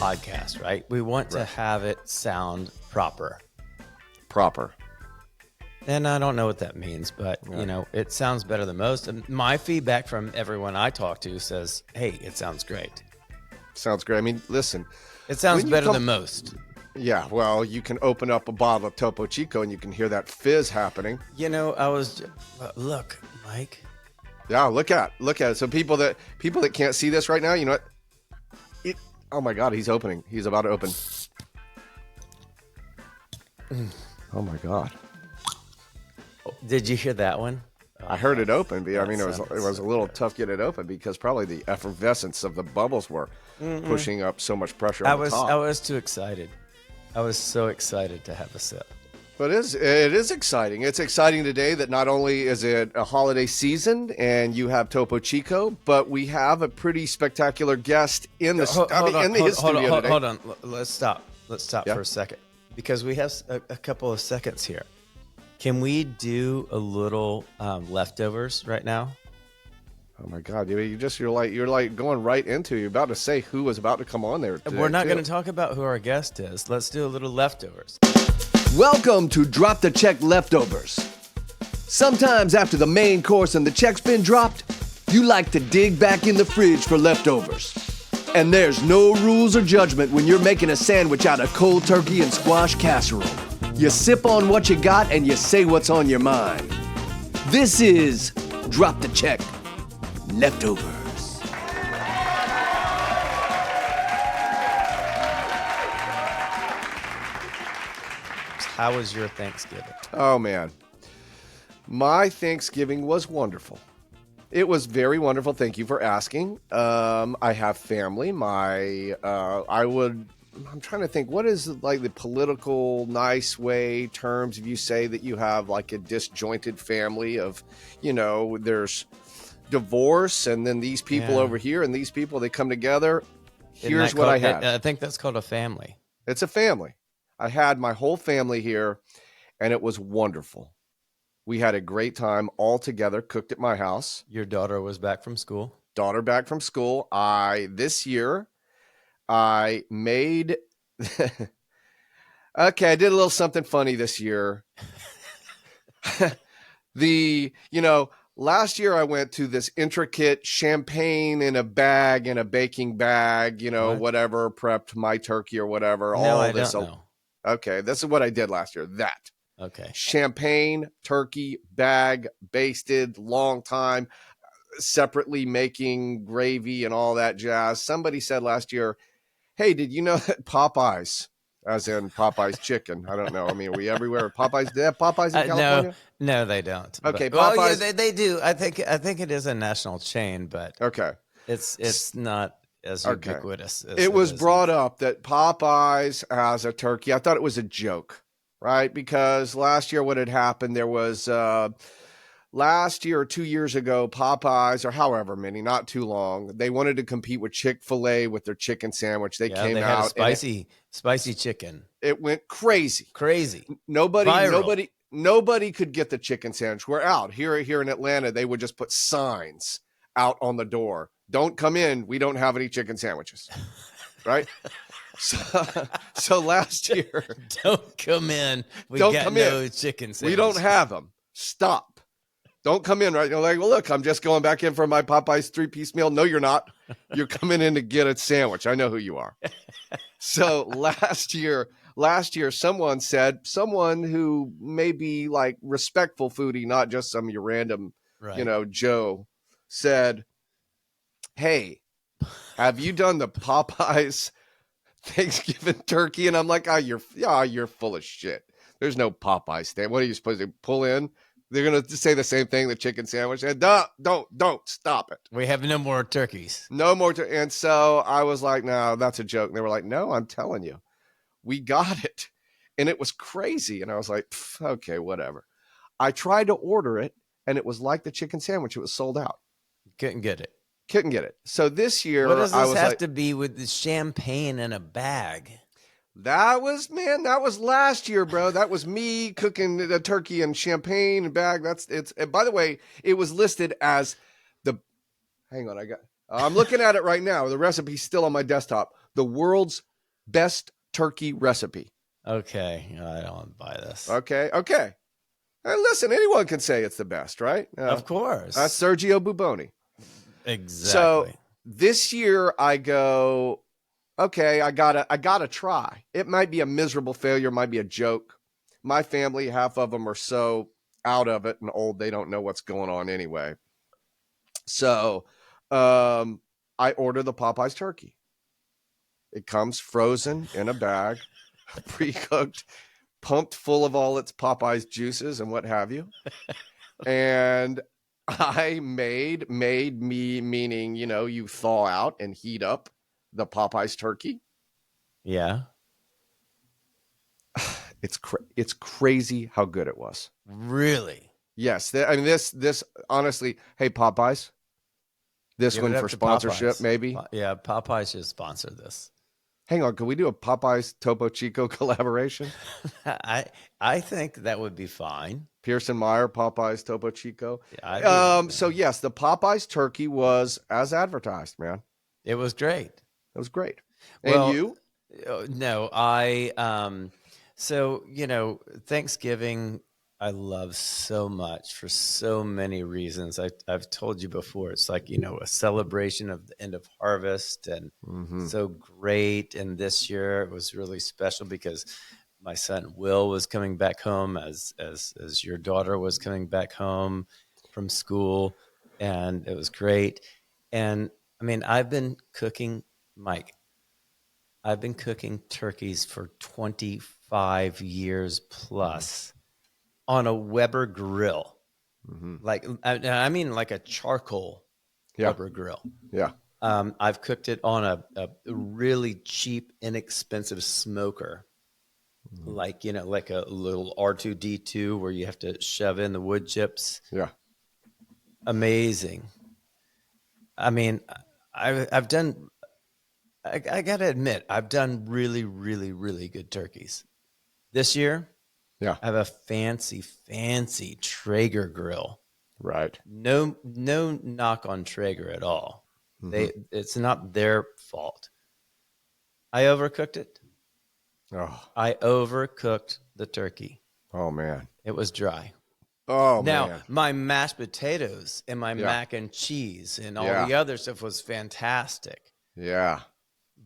podcast, right? We want to have it sound proper. Proper. And I don't know what that means, but, you know, it sounds better than most. And my feedback from everyone I talk to says, hey, it sounds great. Sounds great. I mean, listen. It sounds better than most. Yeah, well, you can open up a bottle of Topo Chico and you can hear that fizz happening. You know, look, Mike. Yeah, look at it. So people that can't see this right now, you know what? Oh my God, he's opening. He's about to open. Oh my God. Did you hear that one? I heard it open, but I mean, it was a little tough getting it open because probably the effervescence of the bubbles were pushing up so much pressure on the top. I was too excited. I was so excited to have a sip. But it is exciting. It's exciting today that not only is it a holiday season and you have Topo Chico, but we have a pretty spectacular guest in the studio today. Hold on. Let's stop. For a second because we have a couple of seconds here. Can we do a little leftovers right now? Oh my God! You're like going right into. You're about to say who was about to come on there today. We're not going to talk about who our guest is. Let's do a little leftovers. Welcome to Drop the Check Leftovers. Sometimes after the main course and the check's been dropped, you like to dig back in the fridge for leftovers. And there's no rules or judgment when you're making a sandwich out of cold turkey and squash casserole. You sip on what you got and you say what's on your mind. This is Drop the Check Leftovers. How was your Thanksgiving? Oh man, my Thanksgiving was wonderful. It was very wonderful. Thank you for asking. I have family. I'm trying to think, what is like the political nice way terms if you say that you have like a disjointed family of, you know, there's divorce and then these people over here and these people, they come together. Here's what I had. I think that's called a family. It's a family. I had my whole family here and it was wonderful. We had a great time all together, cooked at my house. Your daughter was back from school? Daughter back from school. This year, I made, I did a little something funny this year. Last year I went to this intricate champagne in a bag, in a baking bag, whatever, prepped my turkey or whatever. I don't know. Okay, this is what I did last year. Okay. Champagne, turkey, bag, basted, long time, separately making gravy and all that jazz. Somebody said last year, hey, did you know that Popeyes, as in Popeyes chicken? I don't know. I mean, are we everywhere? Popeyes? Do they have Popeyes in California? No, they don't. Okay, but, Popeyes. Well, yeah, they do. I think it is a national chain, but okay, it's not as ubiquitous. As it was brought up that Popeyes has a turkey. I thought it was a joke, right? Because last year, what had happened? There was last year or 2 years ago, Popeyes, or however many, not too long, they wanted to compete with Chick-fil-A with their chicken sandwich. They came had out a spicy chicken. It went crazy. Nobody could get the chicken sandwich. We're out here in Atlanta. They would just put signs out on the door. Don't come in. We don't have any chicken sandwiches. Right. So last year, don't come in. We got no chicken sandwiches. We don't have them. Stop. Don't come in, right? You're like, well, look, I'm just going back in for my Popeyes 3-piece meal. No, you're not. You're coming in to get a sandwich. I know who you are. So last year, someone who may be like respectful foodie, not just some your random, Joe, said, hey, have you done the Popeyes Thanksgiving turkey? And I'm like, you're full of shit. There's no Popeyes stand. What are you supposed to pull in? They're going to say the same thing, the chicken sandwich. And don't stop it. We have no more turkeys. No more. And so I was like, no, that's a joke. And they were like, no, I'm telling you, we got it. And it was crazy. And I was like, okay, whatever. I tried to order it and it was like the chicken sandwich. It was sold out. Couldn't get it. So this year, what does this have to be with the champagne in a bag? That was last year, bro. That was me cooking a turkey and champagne bag. And by the way, it was listed as hang on, I'm looking at it right now. The recipe's still on my desktop. The world's Best turkey recipe. Okay, I don't want to buy this. Okay. And listen, anyone can say it's the best, right? Of course. That's Sergio Buboni. Exactly. So this year I go, okay, I gotta try. It might be a miserable failure, might be a joke. My family, half of them are so out of it and old, they don't know what's going on anyway. So I order the Popeyes turkey. It comes frozen in a bag, pre-cooked, pumped full of all its Popeyes juices and what have you. And I made me, meaning, you thaw out and heat up the Popeyes turkey. Yeah. It's crazy how good it was. Really? Yes. This honestly, hey, Popeyes, this Give one it up for to sponsorship, Popeyes. maybe. Yeah, Popeyes should sponsor this. Hang on. Can we do a Popeyes Topo Chico collaboration? I think that would be fine. Pearson Meyer, Popeyes Topo Chico. Yeah, So yes, the Popeyes turkey was as advertised, man. it was great. It was great. Well, And you? No, so, Thanksgiving I love so much for so many reasons. I've told you before, it's like, a celebration of the end of harvest and so great. And this year it was really special because my son Will was coming back home as your daughter was coming back home from school, and it was great. And I mean, I've been cooking turkeys for 25 years plus on a Weber grill. Like, I mean, like a charcoal Weber grill. Yeah. I've cooked it on a really cheap, inexpensive smoker. Like, like a little R2D2 where you have to shove in the wood chips. Yeah. Amazing. I mean, I've done, I got to admit, I've done really, really, really good turkeys. This year, Yeah. I have a fancy Traeger grill. Right. No knock on Traeger at all. It's not their fault. I overcooked it. Oh. I overcooked the turkey. Oh man. It was dry. Oh now, man. my mashed potatoes and my mac and cheese and all the other stuff was fantastic. Yeah.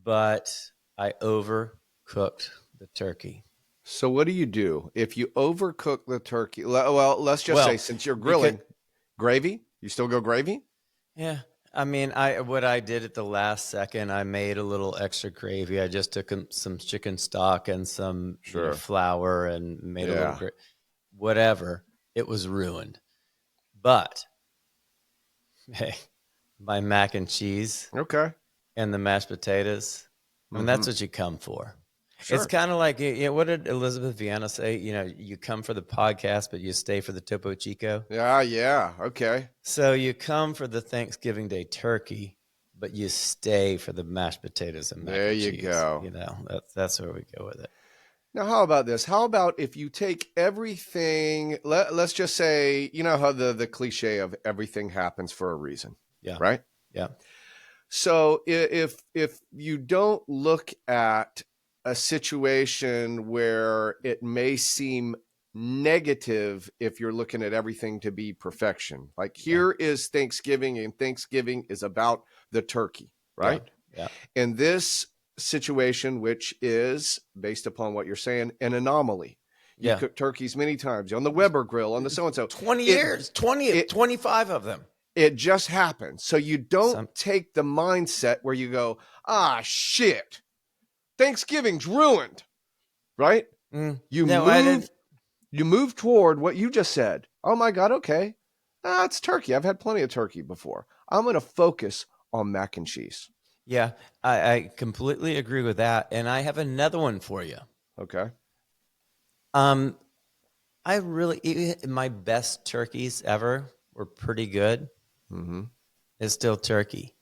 But I overcooked the turkey. So what do you do if you overcook the turkey? Well, let's just say, since you're grilling, gravy, you still go gravy? Yeah. I mean, what I did at the last second, I made a little extra gravy. I just took some chicken stock and some flour and made a little whatever. It was ruined. But hey, my mac and cheese, and the mashed potatoes. I mean, that's what you come for. Sure. It's kind of like, what did Elizabeth Viana say? You come for the podcast, but you stay for the Topo Chico. Yeah. Okay. So you come for the Thanksgiving Day turkey, but you stay for the mashed potatoes and mac and cheese. There you go. That's where we go with it. Now, how about this? How about if you take everything, let's just say, how the cliche of everything happens for a reason. Yeah. Right? Yeah. So if you don't look at a situation where it may seem negative if you're looking at everything to be perfection. Like here is Thanksgiving, and Thanksgiving is about the turkey, right? Yeah. In this situation, which is based upon what you're saying, an anomaly. You cook turkeys many times on the Weber grill, on the so-and-so. 20 years, 25 of them. It just happens. So you don't take the mindset where you go, shit, Thanksgiving's ruined, right? You move toward what you just said. Oh my God, okay. It's turkey. I've had plenty of turkey before. I'm going to focus on mac and cheese. Yeah, I completely agree with that. And I have another one for you. Okay. My best turkeys ever were pretty good. It's still turkey.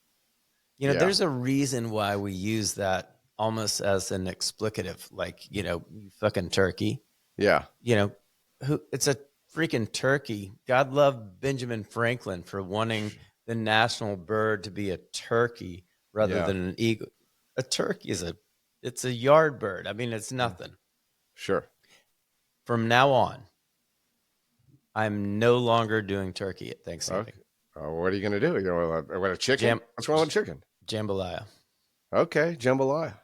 There's a reason why we use that almost as an explicative, like, you fucking turkey. Yeah. It's a freaking turkey. God love Benjamin Franklin for wanting the national bird to be a turkey rather than an eagle. A turkey is it's a yard bird. I mean, it's nothing. Sure. From now on, I'm no longer doing turkey at Thanksgiving. Okay. What are you going to do? What, a chicken? What's wrong with chicken? Jambalaya. Okay, jambalaya.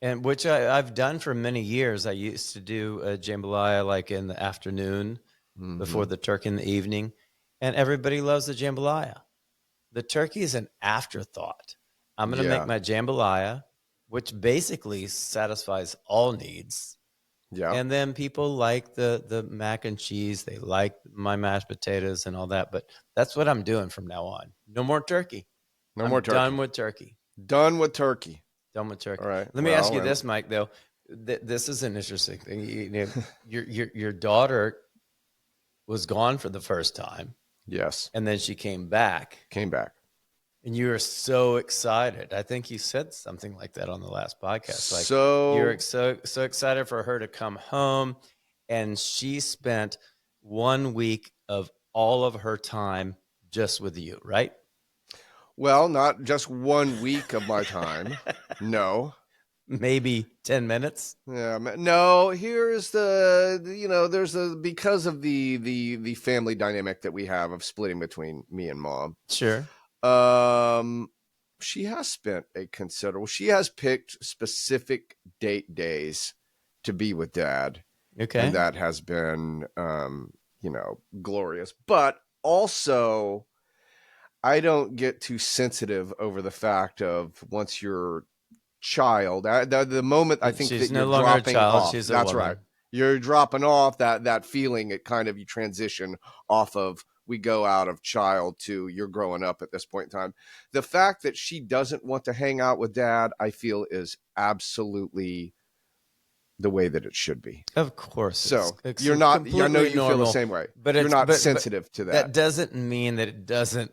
And which I've done for many years. I used to do a jambalaya like in the afternoon before the turkey in the evening. And everybody loves the jambalaya. The turkey is an afterthought. I'm going to make my jambalaya, which basically satisfies all needs. Yeah. And then people like the mac and cheese. They like my mashed potatoes and all that. But that's what I'm doing from now on. No more turkey. No more turkey. Done with turkey. Done with turkey. Done with turkey. All right. Let me ask you this, Mike, though. This is an interesting thing. Your daughter was gone for the first time. Yes. And then she came back. And you were so excited. I think you said something like that on the last podcast. Like you were so excited for her to come home. And she spent 1 week of all of her time just with you, right? Well, not just 1 week of my time. No. Maybe 10 minutes. Yeah. No, here's because of the family dynamic that we have of splitting between me and mom. Sure. She has picked specific days to be with dad. Okay. And that has been, glorious. But also, I don't get too sensitive over the fact of once you're child, the moment I think she's that no you're longer dropping a child, off, she's a that's woman. right. You're dropping off that feeling. It kind of, you transition off of, we go out of child to you're growing up at this point in time. The fact that she doesn't want to hang out with dad, I feel is absolutely the way that it should be. Of course. So it's you're not, I know you normal, feel the same way, but you're not sensitive to that. That doesn't mean that it doesn't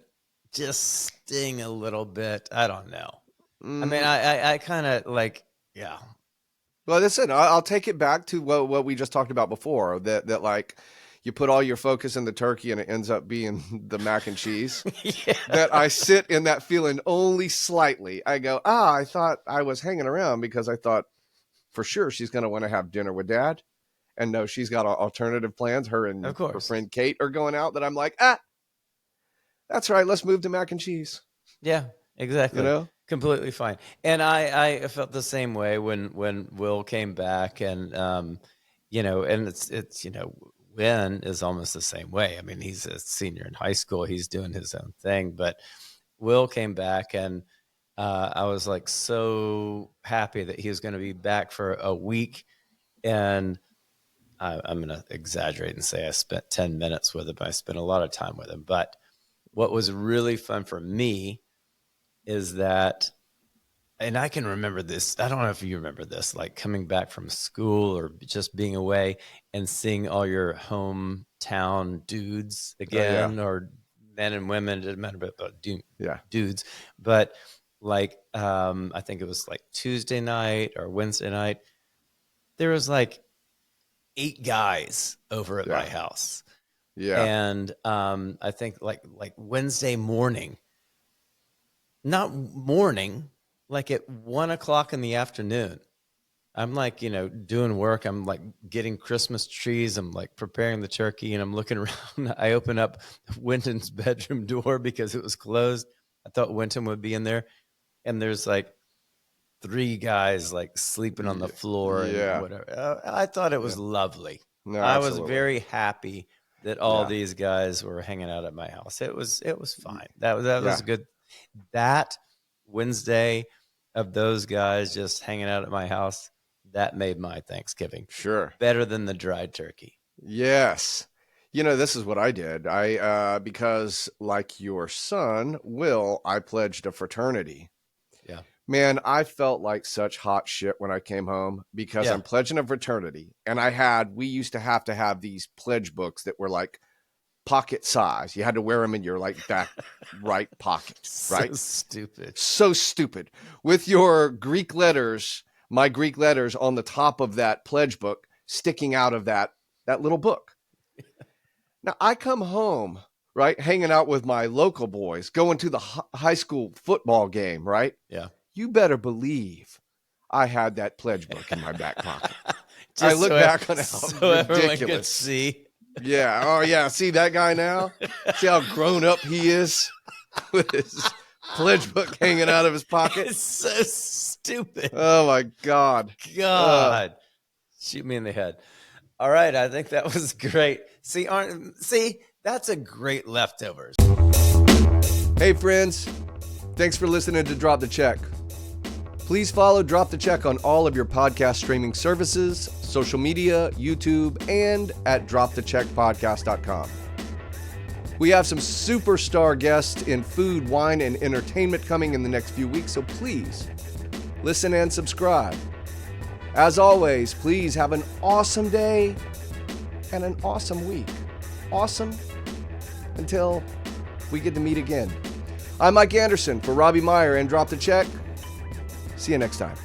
just sting a little bit. I don't know. I mean, I kind of like, yeah. Well, listen, I'll take it back to what we just talked about before, that like you put all your focus in the turkey and it ends up being the mac and cheese. Yeah. That I sit in that feeling only slightly. I go, I thought I was hanging around because I thought for sure she's going to want to have dinner with dad. And no, she's got alternative plans. Her and her friend Kate are going out, that I'm like, that's right. Let's move to mac and cheese. Yeah, exactly. You know? Completely fine. And I felt the same way when Will came back, and and it's Wynn is almost the same way. I mean, he's a senior in high school, he's doing his own thing, but Will came back, and I was like so happy that he was going to be back for a week. And I'm going to exaggerate and say I spent 10 minutes with him. I spent a lot of time with him, but what was really fun for me is that, and I can remember this, I don't know if you remember this, like coming back from school or just being away and seeing all your hometown dudes again, or men and women, it didn't matter about dudes. But like, I think it was like Tuesday night or Wednesday night, there was like 8 guys over at my house. Yeah. And I think like Wednesday morning, not morning, like at 1 o'clock in the afternoon, I'm like, doing work. I'm like getting Christmas trees. I'm like preparing the turkey, and I'm looking around. I open up Winton's bedroom door because it was closed. I thought Winton would be in there. And there's like 3 guys like sleeping on the floor and whatever. I thought it was lovely. No, I was very happy that all these guys were hanging out at my house. It was fine. That was good. That Wednesday of those guys just hanging out at my house, that made my Thanksgiving better than the dried turkey. Yes. This is what I did. Because like your son, Will, I pledged a fraternity. Yeah. Man, I felt like such hot shit when I came home because I'm pledging a fraternity. And we used to have these pledge books that were like pocket size. You had to wear them in your like back right pocket, right? So stupid. With your Greek letters, my Greek letters on the top of that pledge book sticking out of that little book. Now I come home, right? Hanging out with my local boys, going to the high school football game, right? Yeah. You better believe I had that pledge book in my back pocket. I look back on how ridiculous. Could see. Yeah. Oh, yeah. See that guy now? See how grown up he is with his pledge book hanging out of his pocket? It's so stupid. Oh, my God. Shoot me in the head. All right. I think that was great. See, that's a great leftovers. Hey, friends. Thanks for listening to Drop the Check. Please follow Drop the Check on all of your podcast streaming services, social media, YouTube, and at dropthecheckpodcast.com. We have some superstar guests in food, wine, and entertainment coming in the next few weeks, so please listen and subscribe. As always, please have an awesome day and an awesome week. Awesome until we get to meet again. I'm Mike Anderson for Robbie Meyer and Drop the Check. See you next time.